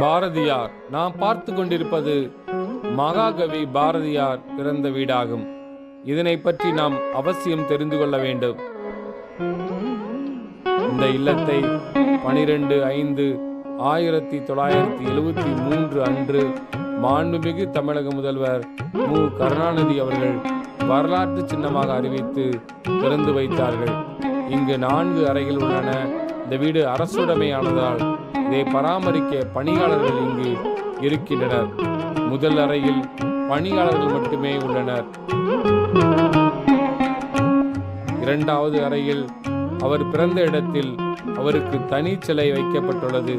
பாரதியார் நாம் பார்த்து கொண்டிருப்பது மகாகவி பாரதியார் பிறந்த வீடாகும். இதனை பற்றி நாம் அவசியம் தெரிந்து கொள்ள வேண்டும். இந்த இல்லத்தை 12/5/1973 அன்று மாண்புமிகு தமிழக முதல்வர் மு. கருணாநிதி அவர்கள் வரலாற்று சின்னமாக அறிவித்து திறந்து வைத்தார்கள். இங்கு 4 அறைகள் உள்ளன. இந்த வீடு அரசுடைமையானதால் இதை பராமரிக்க பணியாளர்கள் இங்கு இருக்கின்றனர். முதல் அறையில் பணியாளர்கள் மட்டுமே உள்ளனர். 2வது அறையில் அவர் பிறந்த இடத்தில் அவருக்கு தனி சிலை வைக்கப்பட்டுள்ளது.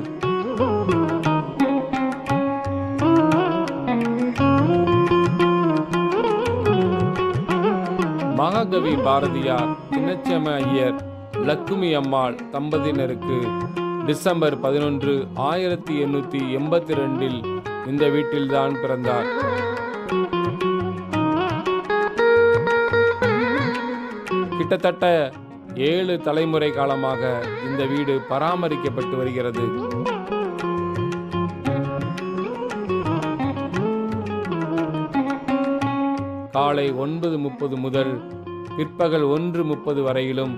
மகாகவி பாரதியார், சின்னச்சேம ஐயர், லக்குமி அம்மாள் தம்பதியினருக்கு டிசம்பர் 11, 1882 இந்த வீட்டில்தான் பிறந்தார். கிட்டத்தட்ட 7 தலைமுறை காலமாக இந்த வீடு பராமரிக்கப்பட்டு வருகிறது. காலை 9:30 முதல் பிற்பகல் 1:30 வரையிலும்,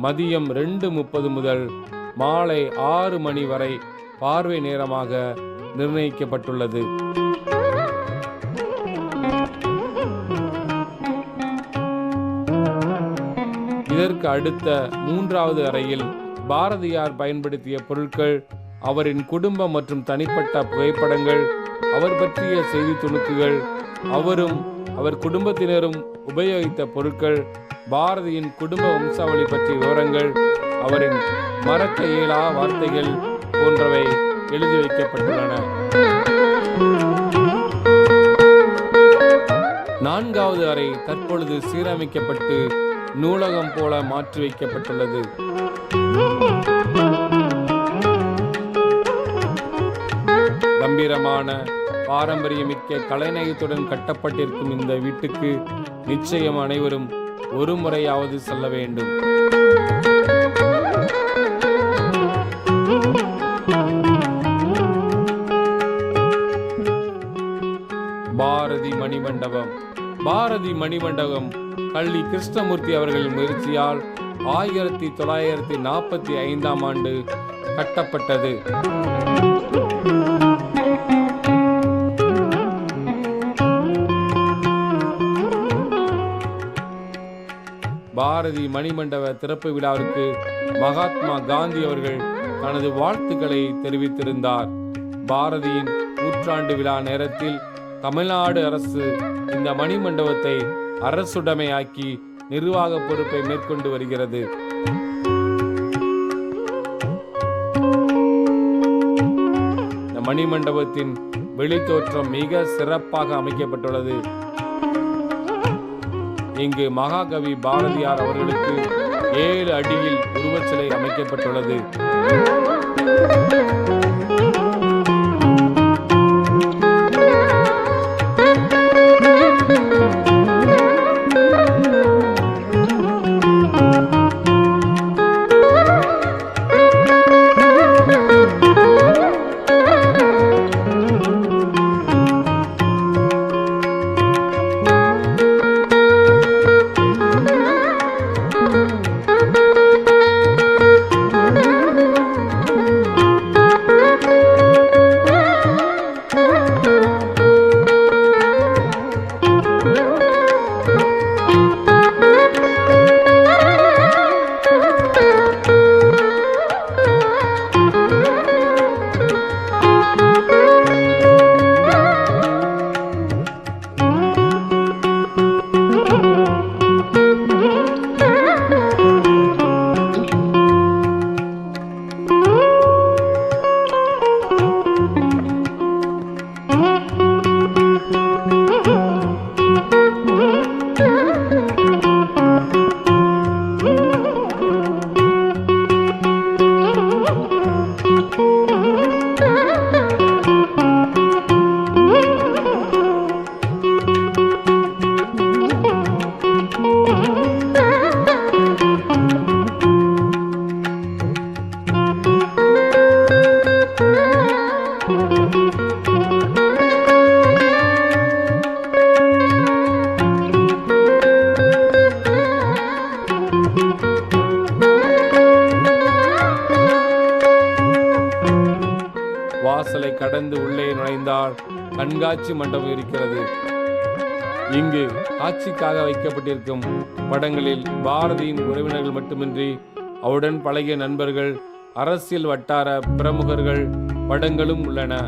மதியம் 2:30 முதல் மாலை 6 மணி வரை பார்வை நேரமாக நிர்ணயிக்கப்பட்டுள்ளது. இதற்கு அடுத்த 3வது அறையில் பாரதியார் பயன்படுத்திய பொருட்கள், அவரின் குடும்ப மற்றும் தனிப்பட்ட புகைப்படங்கள், அவர் பற்றிய செய்தி துணுக்குகள், அவரும் அவர் குடும்பத்தினரும் உபயோகித்த பொருட்கள், பாரதியின் குடும்ப வம்சாவளி பற்றிய விவரங்கள், அவரின் மறக்க இயலா வார்த்தைகள் போன்றவை எழுதி வைக்கப்பட்டுள்ளன. 4வது அறை தற்பொழுது சீரமைக்கப்பட்டு நூலகம் போல மாற்றி வைக்கப்பட்டுள்ளது. கம்பீரமான பாரம்பரியமிக்க கலைநயத்துடன் கட்டப்பட்டிருக்கும் இந்த வீட்டுக்கு நிச்சயம் அனைவரும் ஒரு முறையாவது செல்ல வேண்டும். பாரதி மணிமண்டபம். பாரதி மணிமண்டபம் கள்ளி கிருஷ்ணமூர்த்தி அவர்களின் முயற்சியால் 1945 ஆண்டு கட்டப்பட்டது. பாரதி மணிமண்டப திறப்பு விழாவிற்கு மகாத்மா காந்தி அவர்கள் தனது வாழ்த்துக்களை தெரிவித்திருந்தார். பாரதியின் 100ஆண்டு விழா நேரத்தில் தமிழ்நாடு அரசு இந்த மணிமண்டபத்தை அரசுடைமையாக்கி நிர்வாக பொறுப்பை மேற்கொண்டு வருகிறது. இந்த மணிமண்டபத்தின் வெளித்தோற்றம் மிக சிறப்பாக அமைக்கப்பட்டுள்ளது. இங்கு மகாகவி பாரதியார் அவர்களுக்கு 7 அடியில் உருவச்சிலை அமைக்கப்பட்டுள்ளது. வாசலை கடந்து உள்ளே நுழைந்தால் கண்காட்சி மண்டபம் இருக்கிறது. இங்கு காட்சிக்காக வைக்கப்பட்டிருக்கும் படங்களில் பாரதியின் உறவினர்கள் மட்டுமின்றி அவருடன் பழகிய நண்பர்கள், அரசியல் வட்டார பிரமுகர்கள் படங்களும் உள்ளன.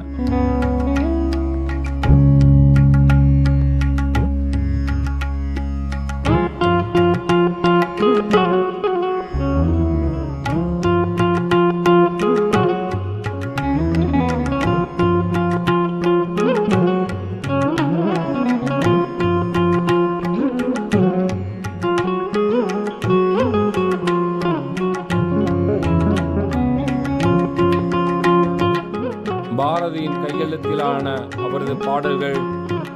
பாரதியின் கையெழுத்திலான அவரது பாடல்கள்,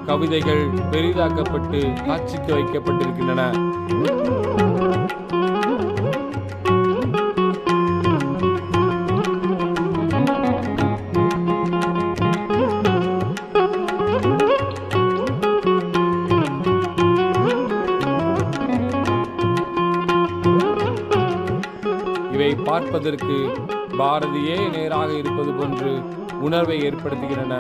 கவிதைகள் பெரிதாக்கப்பட்டு காட்சிக்கு வைக்கப்பட்டிருக்கின்றன. இவை பார்ப்பதற்கு பாரதியே நேராக இருப்பது போன்று உணர்வை ஏற்படுத்துகின்றன.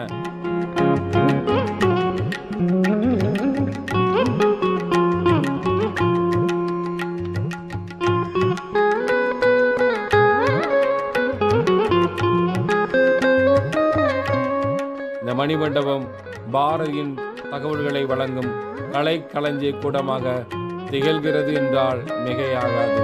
இந்த மணிமண்டபம் பாரதியின் தகவல்களை வழங்கும் கலை களஞ்சிய கூடமாக திகழ்கிறது என்றால் மிகையாகாது.